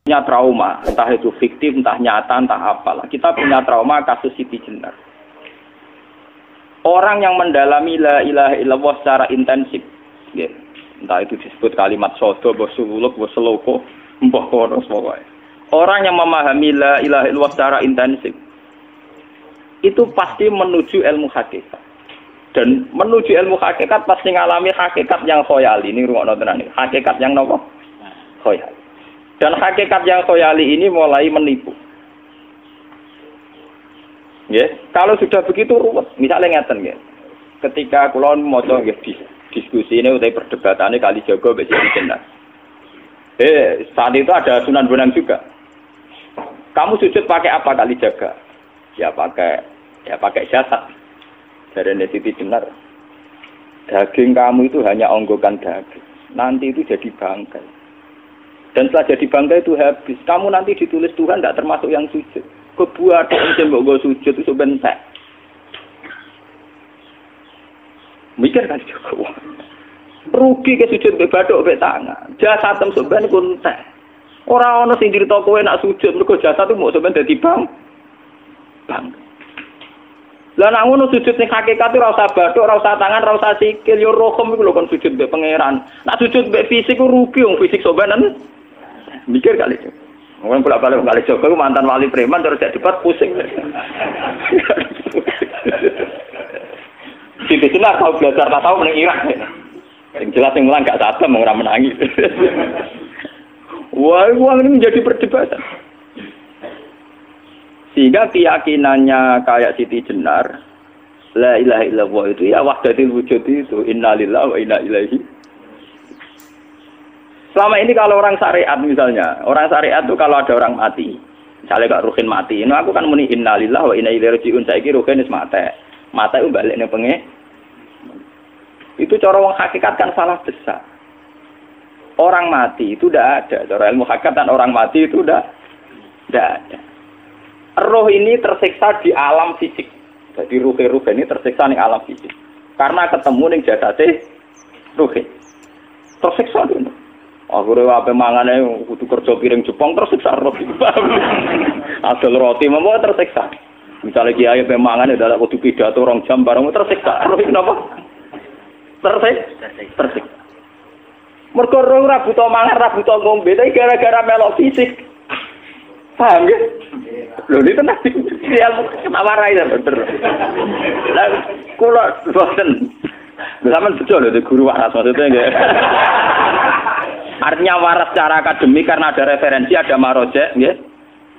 punya trauma, entah itu fiktif, entah nyata, entah apalah. Kita punya trauma kasus Siti Jenar. Orang yang mendalami la ilaha illallah secara intensif, ya, entah itu disebut kalimat sodo, bosuluk, boseloko, mbah kono pokoknya. Orang yang memahami la ilaha illallah secara intensif, itu pasti menuju ilmu hakikat. Dan menuju ilmu hakikat pasti ngalami hakikat yang khoyali. Ini rungokno tenan iki. Hakikat yang nopo? Khoyali. Dan hakikat yang khoyali ini mulai menipu. Ya, kalau sudah begitu ruwet. Misalnya ngeten nggih. Ketika kula maca nggih diskusi ini utawa perdebatannya kali jaga mbek Siti Jenar. Saat itu ada Sunan Bonang juga. Kamu sujud pakai apa kali jaga? Ya pakai jasad. Dari Siti Jenar. Daging kamu itu hanya onggokan daging. Nanti itu jadi bangkai. Dan setelah jadi bangkai itu habis. Kamu nanti ditulis Tuhan tidak termasuk yang sujud. Kebuat yang mbok sujud itu bentek. Mikir kan juga. Rugi ke sujud mbek bathuk mbek tangan. Jasad tem sampean iku entek. Ora ana sing crita kowe nak sujud mergo jasad itu mau sampean dadi bang. Lah nek ngono sujud ning hakikat ora usah bathuk, ora usah tangan, ora usah sikil, yo rohom iku lho kon sujud mbek pangeran. Nak sujud mbek fisik ku rugi wong fisik sampean. Mikir kali itu. Mungkin bolak-balik kali Joko mantan wali preman terus jadi debat pusing. Siti Jenar tahu belajar tak tahu meneng Irak. Yang jelas yang mulang gak sadar mau ora menangi. Wah, ini menjadi perdebatan. Sehingga keyakinannya kayak Siti Jenar, la ilaha illallah itu ya wahdatul wujud itu, innalillahi wa inna ilaihi. Selama ini kalau orang syariat misalnya, orang syariat itu kalau ada orang mati, misalnya Kak Ruhin mati, ini aku kan muni innalillahi wa inna ilaihi raji'un, saiki Ruhin wis mati. Mati itu balik ning pengen. Itu cara wong hakikat kan salah besar. Orang mati itu tidak ada, cara ilmu hakikat dan orang mati itu tidak ada. Roh ini tersiksa di alam fisik. Jadi ruh ini tersiksa di alam fisik. Karena ketemu ning jasate ruh. Tersiksa dulu. Aku rewape mangane kudu kerja piring Jepang tersiksa roh. Asal roti mau tersiksa. Misalnya kiai pemangan udah kudu pidato 2 jam bareng tersiksa. Roh kenapa? Tersiksa. Mergo roh ora buta mangan, ora buta ngombe, tapi gara-gara melok fisik. Paham ya? Lho ini tenang ilmu warai ta bener. Lah kula boten. Sampeyan betul lho guru waras maksudnya nggih. Artinya waras secara akademik karena ada referensi, ada marojek, nggih.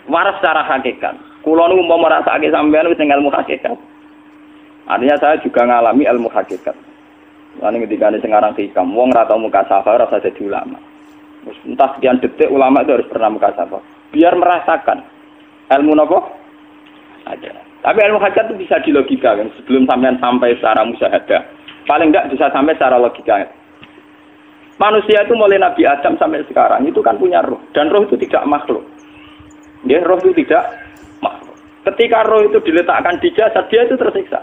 Waras secara hakikat. Kula niku umpama merasake sampean wis ning ilmu hakikat. Artinya saya juga ngalami ilmu hakikat. Lan ketika sing aran hikam, wong ora tau mukasafah ora usah jadi ulama. Entah sekian detik ulama itu harus pernah mukasafah. Biar merasakan ilmu nopo ada. Tapi ilmu hakikat itu bisa dilogika kan sebelum sampean sampai secara musyahadah. Paling enggak bisa sampai secara logika. Manusia itu mulai Nabi Adam sampai sekarang itu kan punya roh dan roh itu tidak makhluk. Ya, roh itu tidak makhluk. Ketika roh itu diletakkan di jasad dia itu tersiksa.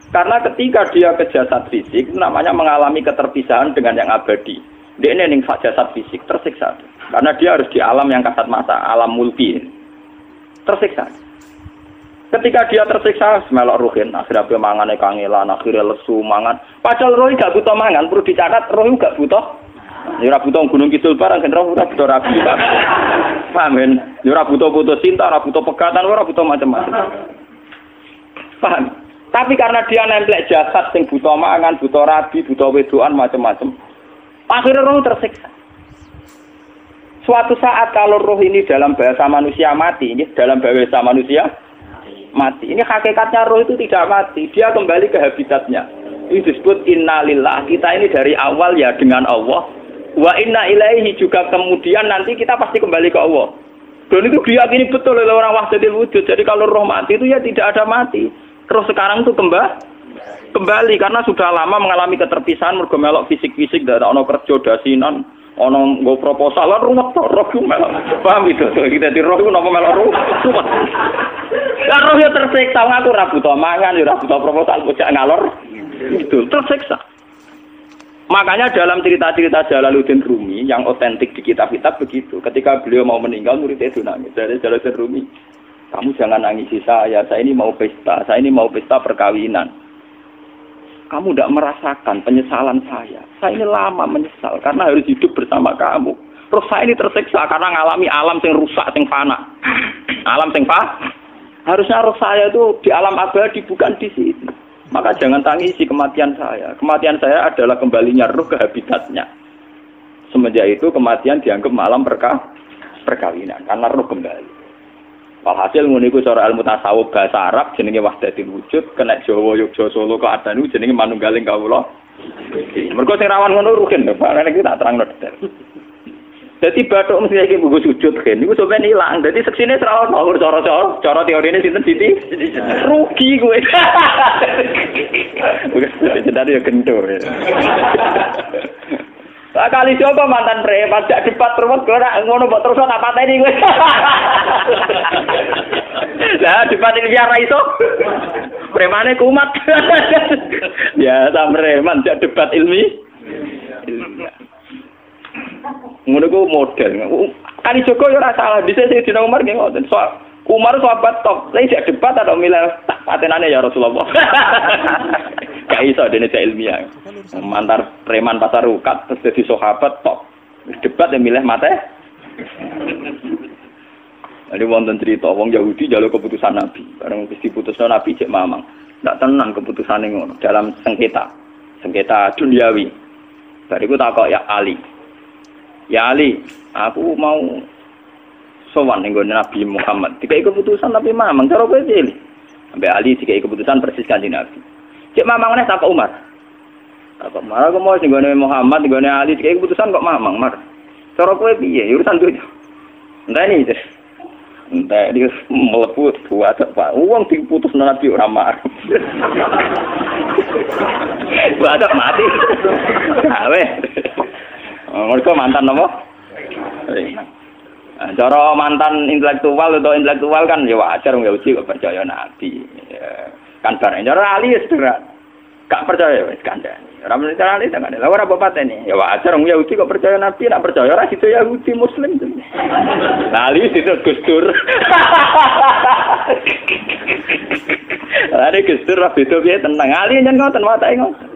Karena ketika dia ke jasad fisik namanya mengalami keterpisahan dengan yang abadi. Dia ini ning jasad fisik tersiksa. Karena dia harus di alam yang kasat mata, alam mulki. Tersiksa. Ketika dia tersiksa, melok ruhin, akhirnya dia mangane kangelan, akhirnya lesu mangan. Padahal roh gak butuh mangan, perlu dicatat roh gak butuh. Ya ora butuh gunung kidul barang, kan roh ora butuh rabi. Paham kan? Ya ora butuh putus cinta, ora butuh pegatan, ora butuh macam-macam. Paham? Tapi karena dia nemplek jasad sing butuh mangan, butuh rabi, butuh wedoan macam-macam. Akhirnya roh tersiksa. Suatu saat kalau roh ini dalam bahasa manusia mati, ini dalam bahasa manusia mati. Ini hakikatnya roh itu tidak mati, dia kembali ke habitatnya. Ini disebut innalillah. Kita ini dari awal ya dengan Allah. Wa inna ilaihi juga kemudian nanti kita pasti kembali ke Allah. Dan itu diyakini betul oleh orang wahdatul wujud. Jadi kalau roh mati itu ya tidak ada mati. Roh sekarang itu kembali karena sudah lama mengalami keterpisahan mergo melok fisik-fisik dan ono kerja dasinan. Ono nggo proposal lan ruwet to roh ku melok. Paham itu? Kita di roh ku napa melok ruwet. Lah roh ya tersiksa aku ora butuh mangan, ora butuh proposal bocah ngalor. Itu tersiksa. Makanya dalam cerita-cerita Jalaluddin Rumi yang otentik di kitab-kitab begitu. Ketika beliau mau meninggal, muridnya itu nangis. Dari Jalaluddin Rumi, kamu jangan nangisi saya ini mau pesta, saya ini mau pesta perkawinan. Kamu tidak merasakan penyesalan saya ini lama menyesal, karena harus hidup bersama kamu. Terus saya ini tersiksa karena ngalami alam yang rusak, yang fana. Alam yang fana. Harusnya roh saya itu di alam abadi, bukan di sini. Maka jangan tangisi kematian saya. Kematian saya adalah kembalinya roh ke habitatnya. Semenjak itu kematian dianggap malam perkawinan. Karena roh kembali. Walhasil nguniku cara ilmu tasawuf bahasa Arab jenenge wahdatul wujud. Kena Jawa, Yogyakarta, Solo, Keadaan jenenge manunggaling kawula. Mergo sing rawan ngono rugen lho. Pak iki tak terangno detail. Jadi bathuk mesti iki buku sujud kan. Niku sampeyan ilang. Dadi seksine ora ono cara teorine sinten Siti. Rugi kowe. Jadi ya kentur. Lah kali coba mantan preman jak debat terus ora ngono mbok terus tak pateni kowe. Lah debat iki biar ra iso. Premane kumat. Ya sam preman jak debat ilmi. Ngono ku model. Kali Joko yo ora salah, dhisik Sayyidina Umar nggih ngoten. Umar sahabat top. Lah isih debat atau milih patenane ya Rasulullah. Gak iso dene ilmiah. Mantar preman pasar rukat terus dadi sahabat top. Debat yang milih mate. Ada wonten cerita wong Yahudi njaluk keputusan Nabi. Bareng wis diputusno Nabi cek mamang. Ndak tenang keputusane ngono dalam sengketa duniawi. Bariku takok ya Ali. Ya Ali, aku mau sowan ning Nabi Muhammad. Dikai keputusan Nabi mamang cara kowe pilih. Sampai Ali dikai keputusan persis Kanjeng Nabi. Cek mamang neh takok Umar. Takok Umar aku mau sing Muhammad, ning Ali dikai keputusan kok mamang, Mar. Cara kowe piye? Urusan duit. Enteni iki. Entah dia meleput buat apa? Uang diputus Nabi ora mar. Buat mati. Awe. Mereka mantan apa? Cara mantan intelektual kan ya wajar wong Yahudi kok percaya Nabi. Kan bareng cara Ali wis gak percaya wis kandhani. Ora muni cara Ali tenan. Lah ora apa patene. Ya wajar wong Yahudi kok percaya Nabi, nak percaya ora situ Yahudi Muslim. Lah Ali situ Gus Dur. Lah Gus Dur beda piye tenang. Ali nyen ngoten watake ngoten.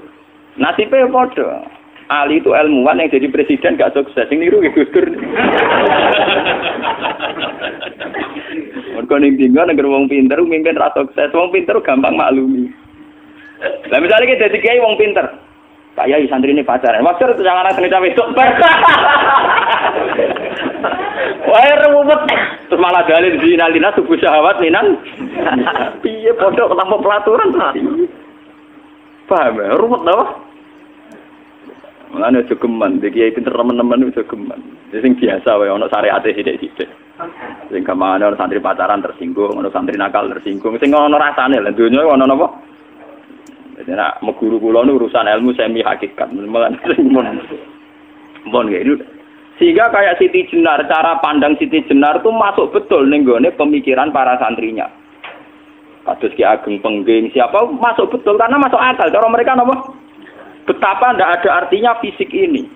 Nasibe padha. Ali itu ilmuwan yang jadi presiden gak sukses. Sing niru Gus Dur. Mergo ning dinggo negara wong pinter mimpin ra sukses. Wong pinter gampang maklumi. Lah misalnya kita dadi kiai wong pinter. Pak Yai santri ini pacaran. Maksud jangan anak cerita besok. Wah, ruwet. Terus malah dalil zinalina subuh syahwat minan. Piye pondok tanpa pelaturan. Paham ya? Ruwet dah. Mulane aja geman, iki kiai pinter teman-teman aja geman. Sing biasa wae ana syariate sithik-sithik. Sing gamane ana santri pacaran tersinggung, ana santri nakal tersinggung. Sing ana rasane lha donya ana napa? Jadi nak meguru kula nu urusan ilmu semi hakikat. Mulane mon gitu. Sehingga kayak Siti Jenar, cara pandang Siti Jenar itu masuk betul ning gone pemikiran para santrinya. Kados Ki Ageng Pengging siapa masuk betul karena masuk akal. Cara mereka napa? Betapa tidak ada artinya fisik ini.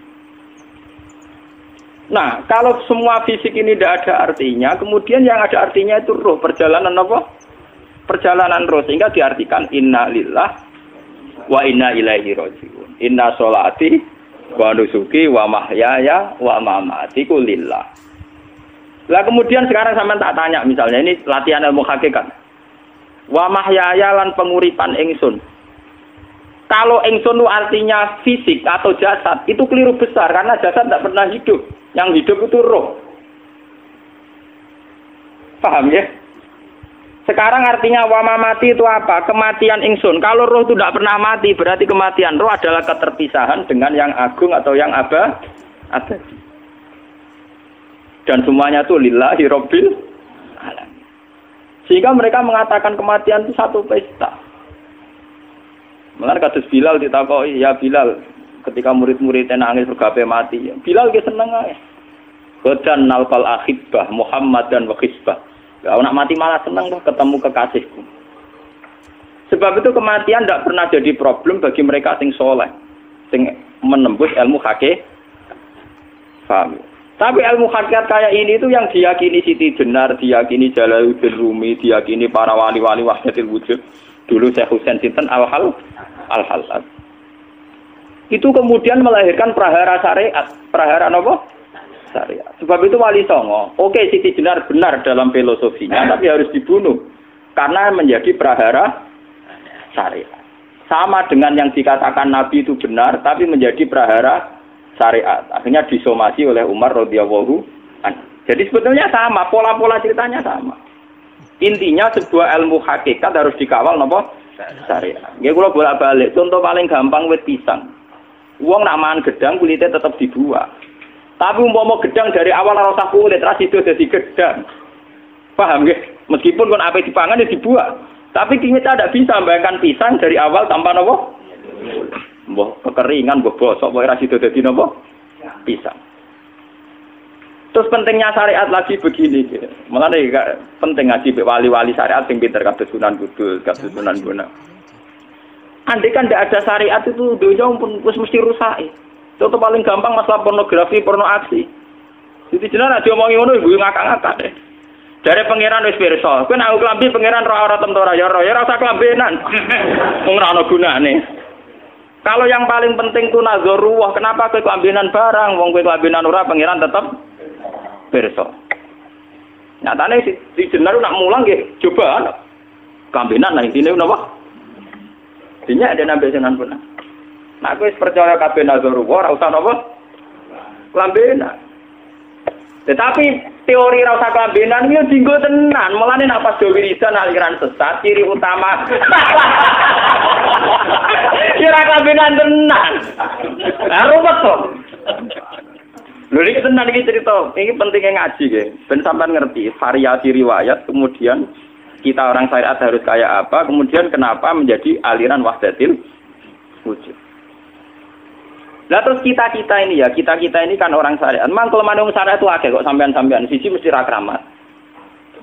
Nah, kalau semua fisik ini tidak ada artinya, kemudian yang ada artinya itu roh, perjalanan apa? Perjalanan roh, sehingga diartikan inna lillah wa inna ilaihi raji'un. Inna sholati wa nusuki wa mahyaya wa mamati ku lillah. Lah kemudian sekarang sampean tak tanya misalnya ini latihan ilmu hakikat. Wa mahyaya lan penguripan ingsun. Kalau ingsun artinya fisik atau jasad, itu keliru besar karena jasad tidak pernah hidup. Yang hidup itu roh. Paham ya? Sekarang artinya wama mati itu apa? Kematian ingsun. Kalau roh itu tidak pernah mati, berarti kematian roh adalah keterpisahan dengan yang agung atau yang abadi. Dan semuanya itu lillahi rabbil alamin. Sehingga mereka mengatakan kematian itu satu pesta. Mulane kados Bilal ditakoki, ya Bilal, ketika murid-muridnya nangis bergape mati, Bilal ge seneng ae. Godan nalqal akhibah Muhammad dan wa khisbah. Ya nak mati malah seneng loh ketemu kekasihku. Sebab itu kematian tidak pernah jadi problem bagi mereka sing soleh. sing menembus ilmu hakikat. Paham? Tapi ilmu hakikat kayak ini itu yang diyakini Siti Jenar, diyakini Jalaluddin Rumi, diyakini para wali-wali wahdatul wujud. Dulu Syekh Husain Sinten Al-Halal. Itu kemudian melahirkan prahara syariat. Prahara apa? Syariat. Sebab itu Wali Songo, oke Siti Jenar benar dalam filosofinya, tapi harus dibunuh. Karena menjadi prahara syariat. Sama dengan yang dikatakan Nabi itu benar, tapi menjadi prahara syariat. Akhirnya disomasi oleh Umar radhiyallahu anhu. Jadi sebetulnya sama, pola-pola ceritanya sama. Intinya sebuah ilmu hakikat harus dikawal napa? Syariat. Nggih kula bolak-balik, contoh paling gampang wit pisang. Wong nak mangan gedang kulitnya tetap dibuang. Tapi umpama gedang dari awal ora usah kulit, ra sido dadi gedang. Paham nggih? Meskipun kon ape dipangan ya dibuang. Tapi kita tidak bisa membayangkan pisang dari awal tanpa napa? Mbah kekeringan, mbah bosok, mbah ra sido dadi napa? Pisang. Terus pentingnya syariat lagi begini, malah penting ngaji wali-wali syariat yang pinter kados Sunan Kudus, kados Sunan Bonang. Andai kan tidak ada syariat itu dunia pun mesti rusak. Contoh paling gampang masalah pornografi, porno aksi. Jadi jenar aja omongi ngono ibu ngakak-ngakak deh. Dari pangeran wis pirsa, kowe nek klambi pangeran ora tentu ya ora usah klambenan. Wong ora ana gunane. Kalau yang paling penting itu nazarullah, kenapa kowe klambenan barang, wong kowe klambenan ora pangeran tetap pirsa. Nyatane si jenar nak mulang nggih coba klambenan nang intine napa? Dinya ada nabi Sunan Bonang. Nah kowe percaya kabeh nazarullah ora usah napa? Klambenan. Tetapi teori ra usah klambenan yo dinggo tenan. Mulane nek pas do wiridan aliran sesat ciri utama. Kira klambenan tenan. Lah ruwet to. Lho iki tenan iki cerita. Iki pentingnya ngaji nggih. Ben sampean ngerti variasi riwayat kemudian kita orang syariat harus kayak apa, kemudian kenapa menjadi aliran wahdatil wujud. Lah terus kita-kita ini ya, kita-kita ini kan orang syariat. Memang kalau manung syariat itu akeh kok sampean-sampean siji mesti ra kramat.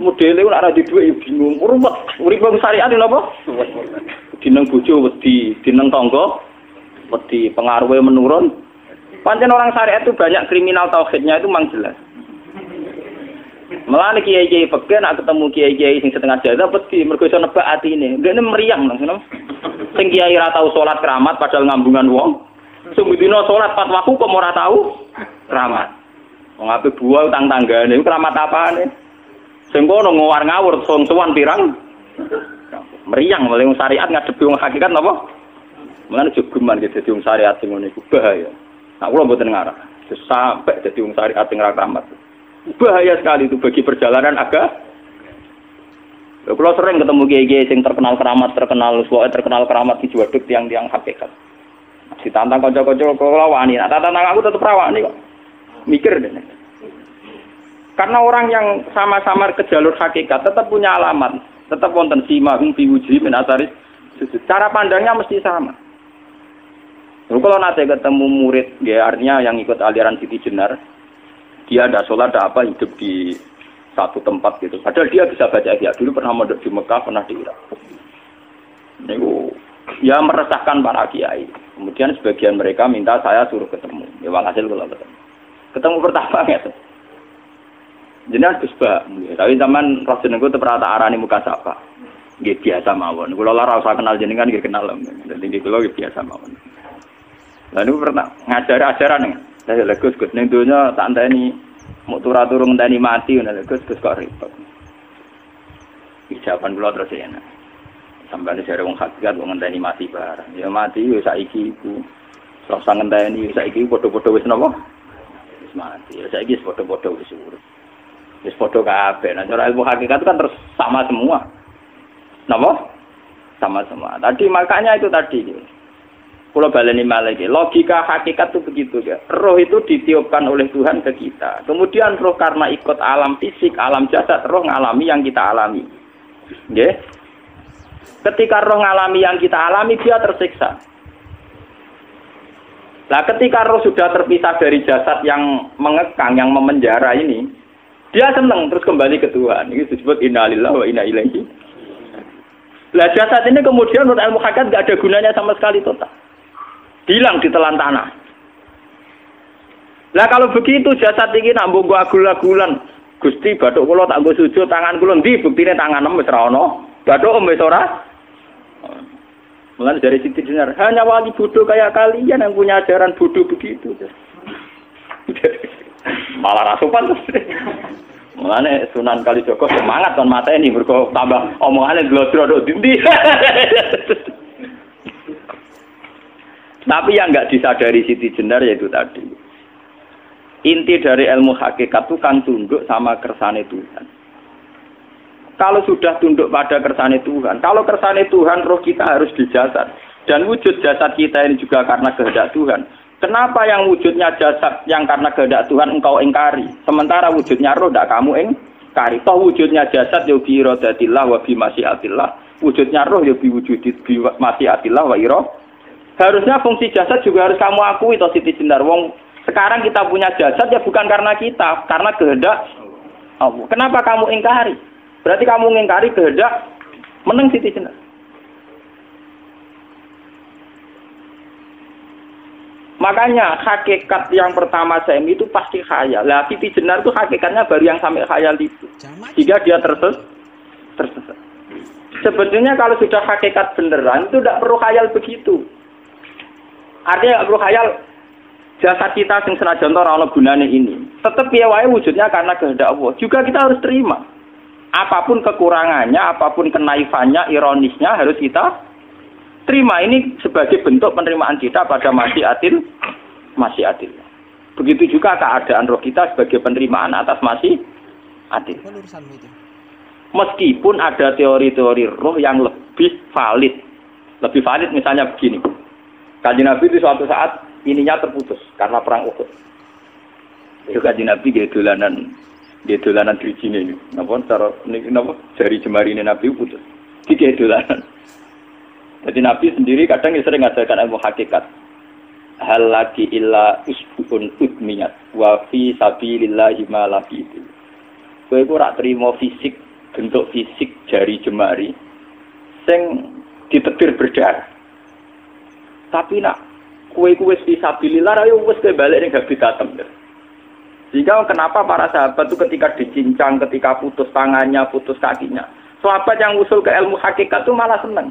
Modele ora ada duwe bingung, ruwet. Urip wong syariat lho apa? Dineng bojo wedi, dineng tangga wedi, pengaruhe menurun. Pancen orang syariat itu banyak kriminal tauhidnya itu memang jelas. Malah kiai-kiai peken nak ketemu kiai-kiai sing setengah jaza wedi mergo iso nebak atine. Ndekne meriang nang ngono. Sing kiai ra tau salat keramat padahal ngambungan wong. Sumudina salat pas waktu kok ora tau keramat. Wong ape buah utang tanggane iku keramat apane? Sing kono ngawar ngawur sowan pirang. Meriang oleh wong syariat ngadepi wong hakikat napa? Mulane jogeman iki dadi wong syariat sing ngene iku bahaya. Nah kula mboten ngarah. Sampai dadi wong syariat sing ra keramat. Bahaya sekali itu bagi perjalanan agama. Kalau sering ketemu kiai-kiai yang terkenal keramat di Juwaduk tiang-tiang hakikat. Ditantang kanca-kanca kula wani, nah tantang aku tetep rawani kok. Mikir deh. Karena orang yang sama-sama ke jalur hakikat tetap punya alamat, tetap wonten simahum fi wujuhi min atharis sujud. Cara pandangnya mesti sama. Kalau nanti ketemu murid, ya artinya yang ikut aliran Siti Jenar, dia ada sholat, ada apa, hidup di satu tempat gitu. Padahal dia bisa baca ihya. Dulu pernah mondok di Mekah, pernah di Irak. Itu ya meresahkan para kiai. Kemudian sebagian mereka minta saya suruh ketemu. Ya walhasil kalau ketemu. Ketemu pertama ya. Jenengan Gus Ba. Tapi zaman Rasulullah itu pernah tak arani muka sapa. Nggih biasa mawon. Kula ora usah kenal jenengan nggih kenal. Dadi kula nggih biasa mawon. Lalu pernah ngajar ajaran. Saya Gus ning donya tak enteni mau turun ngenteni mati ngono Gus kok repot. Ijaban kula terus enak. Sampai ada wong hakikat wong ngenteni mati barang. Ya mati yo saiki iku. Terus ngenteni saiki padha-padha wis napa? Wis mati. Ya saiki wis padha-padha wis urip. Wis padha kabeh. Nah cara ilmu hakikat kan terus sama semua. Napa? Sama semua. Tadi makanya itu tadi. Kalau baleni malih logika hakikat itu begitu ya. Roh itu ditiupkan oleh Tuhan ke kita. Kemudian roh karena ikut alam fisik, alam jasad, roh ngalami yang kita alami. Nggih. Ketika roh ngalami yang kita alami, dia tersiksa. Nah, ketika roh sudah terpisah dari jasad yang mengekang, yang memenjara ini, dia senang terus kembali ke Tuhan. Ini disebut innalillahi wa inna ilaihi. Lah jasad ini kemudian menurut ilmu hakikat enggak ada gunanya sama sekali total. Hilang ditelan tanah. Lah kalau begitu jasad iki nak mbok agul-agulan, Gusti bathuk kula tak nggo sujud tangan kula ndi buktine tangan wis ra ono. Bathuk wis ora. Mulane dari Siti Jenar, hanya wali bodoh kayak kalian yang punya ajaran bodoh begitu. Malah rasupan terus. Mulane Sunan Kalijaga semangat kon mateni mergo tambah omongane glodro ndi. Tapi yang enggak disadari Siti Jenar yaitu tadi. Inti dari ilmu hakikat itu kan tunduk sama kersane Tuhan. Kalau sudah tunduk pada kersane Tuhan, kalau kersane Tuhan roh kita harus di jasad. Dan wujud jasad kita ini juga karena kehendak Tuhan. Kenapa yang wujudnya jasad yang karena kehendak Tuhan engkau ingkari? Sementara wujudnya roh tidak kamu ingkari. Toh wujudnya jasad ya bi iradatillah wa bi masyiatillah. Wujudnya roh ya bi wujudit bi masyiatillah wa ira. Harusnya fungsi jasad juga harus kamu akui toh Siti Jenar. Wong sekarang kita punya jasad ya bukan karena kita, karena kehendak Allah. Kenapa kamu ingkari? Berarti kamu mengingkari kehendak meneng Siti Jenar. Makanya hakikat yang pertama Semi itu pasti khayal. Lah Siti Jenar itu hakikatnya baru yang sampai khayal itu. Jika dia tersesat. Sebetulnya kalau sudah hakikat beneran itu tidak perlu khayal begitu. Artinya tidak perlu khayal jasad kita sing senajan ora ana gunane ini. Tetap piye wae wujudnya karena kehendak Allah. Juga kita harus terima. Apapun kekurangannya, apapun kenaifannya, ironisnya harus kita terima. Ini sebagai bentuk penerimaan kita pada masyiatil. Begitu juga keadaan roh kita sebagai penerimaan atas masyiatil. Meskipun ada teori-teori roh yang lebih valid. Lebih valid misalnya begini. Kanjeng Nabi itu suatu saat ininya terputus karena perang Uhud. Itu Kanjeng Nabi dia dolanan drijine ini. Napa cara napa jari jemari ini Nabi putus. Iki dolanan. Jadi Nabi sendiri kadang sering ngajarkan ilmu hakikat. Hal lagi illa usbun udmiyat wa fi sabilillahi ma laqitu. Kowe ora trimo fisik, bentuk fisik jari jemari sing ditebir berdarah. Tapi nak kowe wis fi sabilillah ayo wis balik ning habitatem. Sehingga kenapa para sahabat itu ketika dicincang, ketika putus tangannya, putus kakinya. Sahabat yang usul ke ilmu hakikat itu malah senang.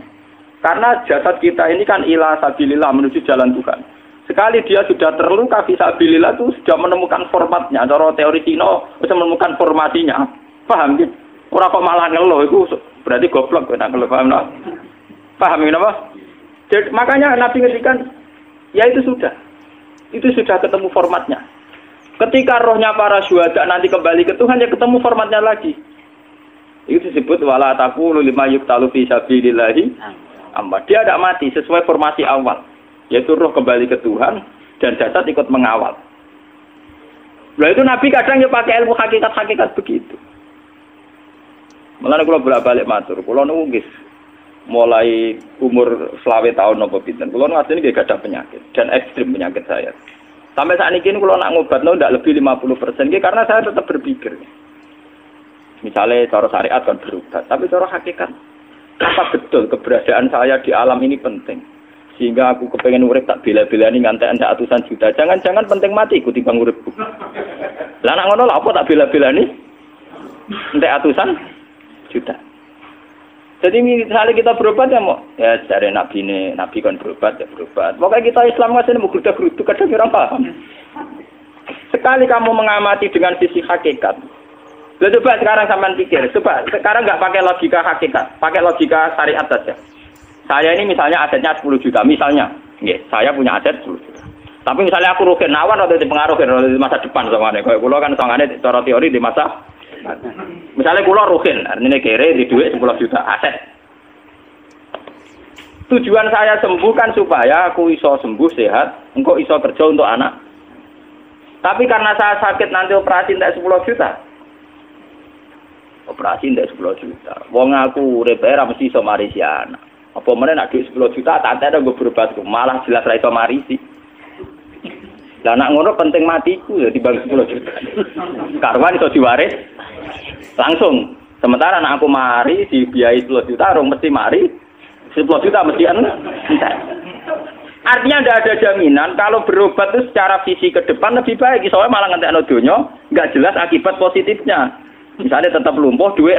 Karena jasad kita ini kan ila sabilillah menuju jalan Tuhan. Sekali dia sudah terluka fisabilillah itu sudah menemukan formatnya. Cara teori Cina sudah menemukan formasinya. Paham gitu? Orang kok malah ngeluh itu berarti goblok kena ngeluh. Paham tak? Paham kenapa? Jadi, makanya Nabi ngertikan ya itu sudah ketemu formatnya. Ketika rohnya para syuhada nanti kembali ke Tuhan, ya ketemu formatnya lagi. Itu disebut wala taqulu lima yuqtalu fi sabilillahi amma. Dia tidak mati sesuai formasi awal, yaitu roh kembali ke Tuhan dan jasad ikut mengawal. Nah itu Nabi kadang ya pakai ilmu hakikat begitu. Mulane kula bolak-balik matur, kula niku nggih mulai umur 20 tahun napa pinten. Kula nu asline nggih gadah penyakit dan ekstrim penyakit saya. Sampai saat ini kalau nak ngobatno tidak lebih 50%, karena saya tetap berpikir. Misalnya cara syariat kan berobat, tapi cara hakikat apa betul keberadaan saya di alam ini penting? Sehingga aku kepengen urip tak bela-belani ngantek entek atusan juta. Jangan-jangan penting mati ikuti bang uripku. Lah nak ngono lha apa tak bela-belani? Entek atusan juta. Jadi misalnya kita berobat ya mau ya dari nabi kan berobat ya berobat. Pokoknya kita Islam masih mau gerutu kadang orang paham. Sekali kamu mengamati dengan sisi hakikat, coba sekarang sampean pikir, coba sekarang nggak pakai logika hakikat, pakai logika syariat saja. Saya ini misalnya asetnya 10 juta, misalnya, saya punya aset 10 juta. Tapi misalnya aku rugi nawan atau dipengaruhi di masa depan sama nih, kalau kulo kan soalnya cara teori di masa misalnya kula ruhin, artinya kere di duit 10 juta aset. Tujuan saya sembuh kan supaya aku iso sembuh sehat, engkau iso kerja untuk anak. Tapi karena saya sakit nanti operasi tidak 10 juta. Operasi tidak 10 juta. Wong aku repair mesti iso marisi anak. Apa meneh nak duit 10 juta tak ada gue berobat malah jelas ra iso marisi. Lah nak ngono penting matiku ya dibanding 10 juta. Karwan iso diwaris langsung. Sementara anak aku mari dibiayai 10 juta, orang mesti mari 10 juta mesti entek. Artinya tidak ada jaminan kalau berobat itu secara visi ke depan lebih baik. Soalnya malah ngentekno donya nggak jelas akibat positifnya. Misalnya tetap lumpuh duwe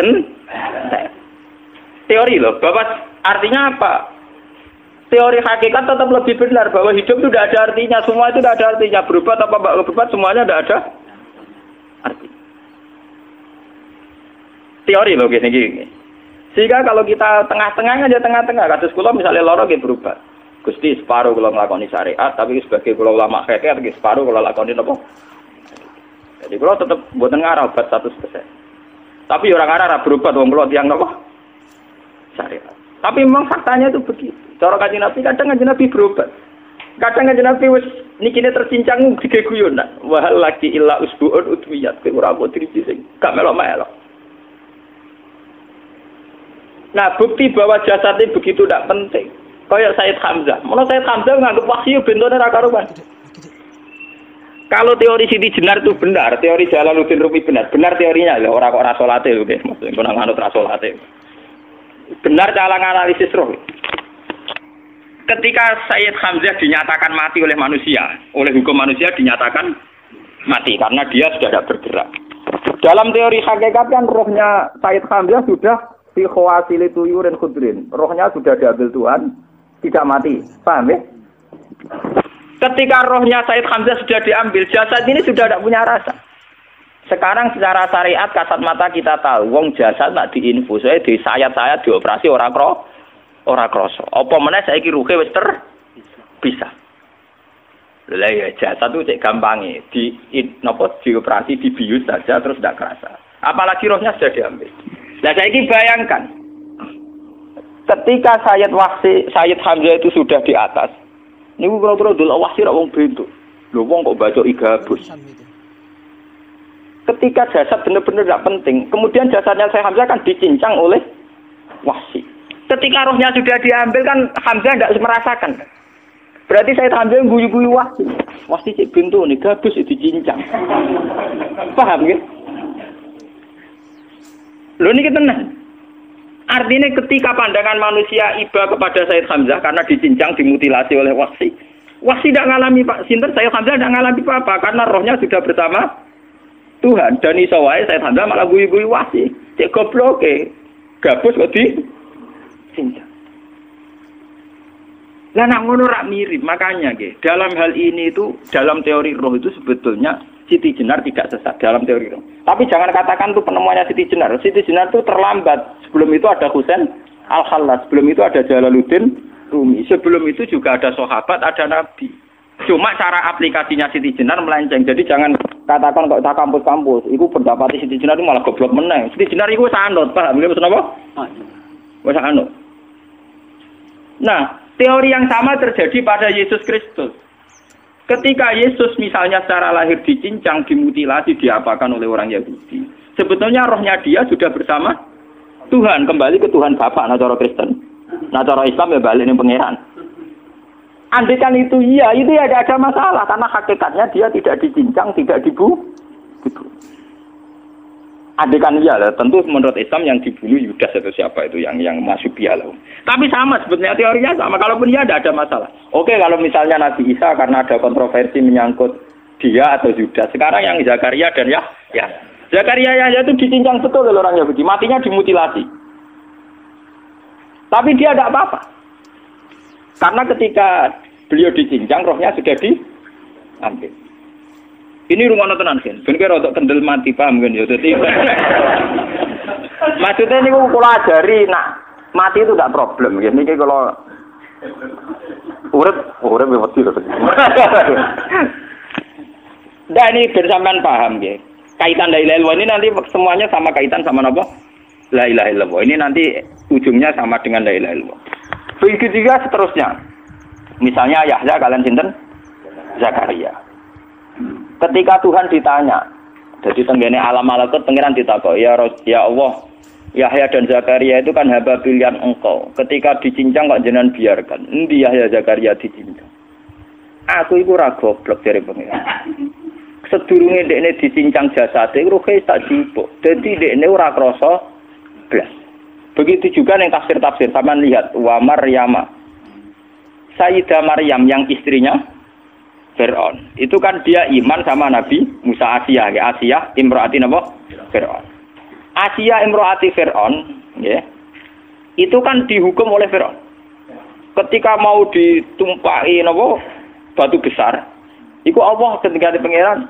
teori loh. Bapak artinya apa? Teori hakikat tetap lebih benar bahwa hidup itu tidak ada artinya. Semua itu tidak ada artinya. Berobat apa enggak berobat semuanya tidak ada arti. Teori loh gini. Sehingga kalau kita tengah-tengah aja tengah-tengah. Kasus kula misalnya lara nggih berobat. Gusti separuh kalau ngelakoni syariat, tapi sebagai kalau ulama kekeh, separuh kalau lakoni apa? Jadi kalau tetap buatan ngarah obat 100%. Tapi orang ngarah berobat, orang kalau tiang apa? Syariat. Tapi memang faktanya itu begitu. Cara Kanjeng Nabi kadang Kanjeng Nabi berobat. Kadang Kanjeng Nabi wis nikine tercincang dige guyon. Wahal laki illa usbuun udwiyat. Ora kok driji sing gak melok-melok. Nah, bukti bahwa jasadnya begitu tidak penting. Kayak Said Hamzah. Menurut Said Hamzah nganggep wahyu bentone ra karuan. Kalau teori Siti Jenar itu benar, teori Jalaluddin Rumi benar teorinya lho, ora kok ra salate lho nggih, maksud kok nganut ra salate. Benar cara analisis roh. Ketika Said Hamzah dinyatakan mati oleh manusia, oleh hukum manusia dinyatakan mati karena dia sudah tidak bergerak. Dalam teori hakikat kan rohnya Said Hamzah sudah fi khawasili tuyurin khudrin. Rohnya sudah diambil Tuhan. Tidak mati, paham ya? Ketika rohnya Said Hamzah sudah diambil, jasad ini sudah tidak punya rasa. Sekarang secara syariat kasat mata kita tahu, wong jasad nak diinfus, di sayat-sayat dioperasi ora kroso. Apa meneh saiki ruhe wis bisa. Lah ya jasad itu cek gampange, dioperasi dibius saja terus tidak kerasa. Apalagi rohnya sudah diambil. Lah saiki bayangkan ketika Sayyid Hamzah itu sudah di atas. Niku kira-kira delok wahsi ra wong bentuk. Lho wong kok baca igabus. Ketika jasad benar-benar tidak penting, kemudian jasadnya Sayyid Hamzah kan dicincang oleh wahsi. Ketika rohnya sudah diambil kan Hamzah tidak merasakan. Berarti Sayyid Hamzah guyu-guyu wahsi. Wahsi cek bentuk nih gabus dicincang. Paham ya? Lho niki tenan. Artinya ketika pandangan manusia iba kepada Sayyid Hamzah karena dicincang, dimutilasi oleh wahsi. Wahsi tidak mengalami Pak Sinten, Sayyid Hamzah tidak mengalami apa-apa karena rohnya sudah bersama Tuhan. Dan iso wae Sayyid Hamzah malah guyu-guyu wahsi. Cek goblok gabus kok dicincang. Lah nak ngono rak mirip, makanya dalam hal ini itu dalam teori roh itu sebetulnya Siti Jenar tidak sesat dalam teori roh. Tapi jangan katakan itu penemuannya Siti Jenar. Siti Jenar itu terlambat. Sebelum itu ada Husain Al-Khallas. Sebelum itu ada Jalaluddin Rumi. Sebelum itu juga ada sahabat, ada nabi. Cuma cara aplikasinya Siti Jenar melenceng. Jadi jangan katakan kok tak kampus-kampus. Itu pendapat Siti Jenar itu malah goblok meneng. Siti Jenar itu sanut, paham? Maksud apa? Wis anut. Nah, teori yang sama terjadi pada Yesus Kristus. Ketika Yesus misalnya secara lahir dicincang, dimutilasi, diapakan oleh orang Yahudi. Sebetulnya rohnya dia sudah bersama Tuhan, kembali ke Tuhan Bapa, nah cara Kristen. Nah cara Islam ya balik ning pangeran. Andaikan itu iya, itu ya ada masalah karena hakikatnya dia tidak dicincang, tidak dibunuh. Andaikan iya lah, tentu menurut Islam yang dibunuh Yudas atau siapa itu yang masuk bialah. Tapi sama sebetulnya teorinya sama. Kalaupun iya ada masalah. Oke, kalau misalnya Nabi Isa karena ada kontroversi menyangkut dia atau Yudas. Sekarang yang Zakaria dan ya. Zakaria itu dicincang betul oleh orang Yahudi, matinya dimutilasi. Tapi dia tidak apa-apa. Karena ketika beliau dicincang, rohnya sudah diambil. Ini rumah tenan kan, bener untuk kendel mati paham kan ya. Jadi maksudnya ini kalau ajari, nak mati itu tidak problem. Ini kalau urip mati loh. Dan ini bersamaan paham ya. Kaitan la ilaha illallah ini nanti semuanya sama kaitan sama apa? La ilaha illallah. Ini nanti ujungnya sama dengan la ilaha illallah. Begitu juga seterusnya. Misalnya Yahya kalian sinten? Zakaria. Ketika Tuhan ditanya, jadi tenggene alam malakut pangeran ditakok, ya Allah, Yahya dan Zakaria itu kan hamba pilihan engkau. Ketika dicincang kok jenengan biarkan. Endi Yahya Zakaria dicincang? Aku iku ora goblok jare pangeran. Sedurunge dekne dicincang jasate ruhe tak jipuk. Dadi dekne ora krasa blas. Begitu juga ning tafsir-tafsir sampean lihat wa Maryama Sayyidah Maryam yang istrinya Fir'aun. Itu kan dia iman sama Nabi Musa. Asiyah, ya. Asiyah imro'ati apa? Fir'aun. Asiyah imro'ati Fir'aun, ya. Itu kan dihukum oleh Fir'aun. Ketika mau ditumpahi apa? Batu besar. Iku Allah ketika di pangeran,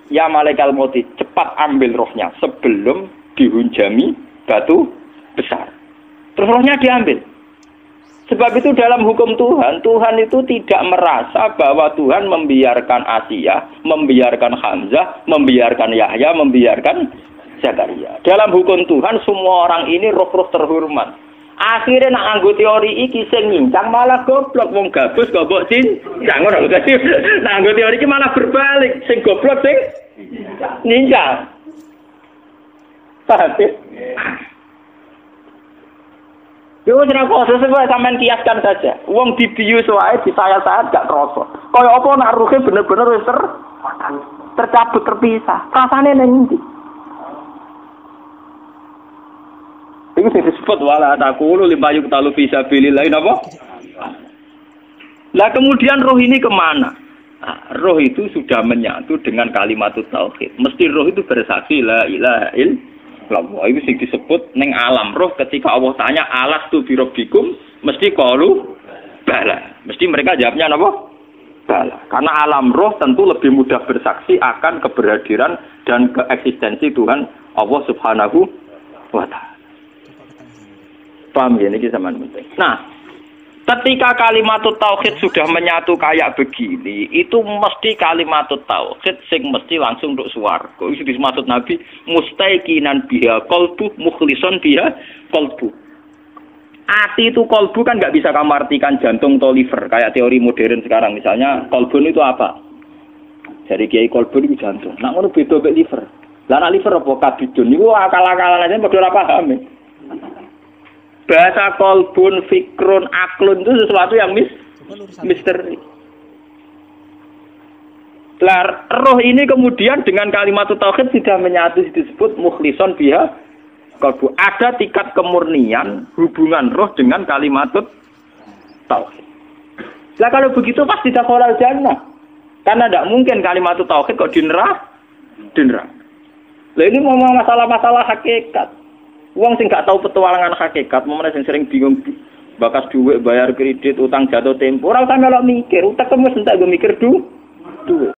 ya malaikal mauti, cepat ambil rohnya sebelum dihunjami batu besar. Terus rohnya diambil. Sebab itu dalam hukum Tuhan, Tuhan itu tidak merasa bahwa Tuhan membiarkan Asiyah, membiarkan Hamzah, membiarkan Yahya, membiarkan Zakaria. Dalam hukum Tuhan, semua orang ini roh-roh terhormat. Akhirnya nak anggo teori iki sing nyincang malah goblok, wong gabus goblok cincang ngono lho. Nak anggo teori iki malah berbalik, sing goblok sing nyincang. Paham? Yo ora kok sesuai sampean kiaskan saja. Wong dibius wae disayat-sayat gak kroso. Kaya apa nak ruhe bener-bener wis tercabut terpisah. Rasane nang ndi? Iku sing disebut wala taqulu limayuk talu fi sabilillah napa? Lah kemudian roh ini kemana? Nah, roh itu sudah menyatu dengan kalimat tauhid. Mesti roh itu bersaksi la ilaha illallah. Itu sing disebut ning alam roh ketika Allah tanya alastu bi rabbikum mesti qalu bala. Mesti mereka jawabnya apa? Bala. Karena alam roh tentu lebih mudah bersaksi akan keberhadiran dan keeksistensi Tuhan Allah Subhanahu wa taala. Paham ya niki sampean penting. Nah, ketika kalimat tauhid sudah menyatu kayak begini, itu mesti kalimat tauhid sing mesti langsung untuk swarga. Itu dimaksud Nabi mustaiqinan biha qalbu mukhlishon biha qalbu. Ati itu qalbu kan enggak bisa kamu artikan jantung atau liver kayak teori modern sekarang. Misalnya qalbun itu apa? Dari kiai qalbun itu jantung. Nak ngono beda mek liver. Lah nak liver apa kabidun niku akal-akalan aja padha ora paham. Bahasa kolbun, fikrun, aklun itu sesuatu yang misteri. Roh ini kemudian dengan kalimat tauhid sudah menyatu disebut mukhlishon biha kolbu. Ada tingkat kemurnian hubungan roh dengan kalimat tauhid. Lah kalau begitu pasti dakhalal jannah. Karena tidak mungkin kalimat tauhid kok di neraka. Lah ini ngomong masalah-masalah hakikat. Wong sing gak tahu petualangan hakikat, momene sing sering bingung bakas duit, bayar kredit, utang jatuh tempo, ora usah melok mikir, utek wis entek go mikir duit.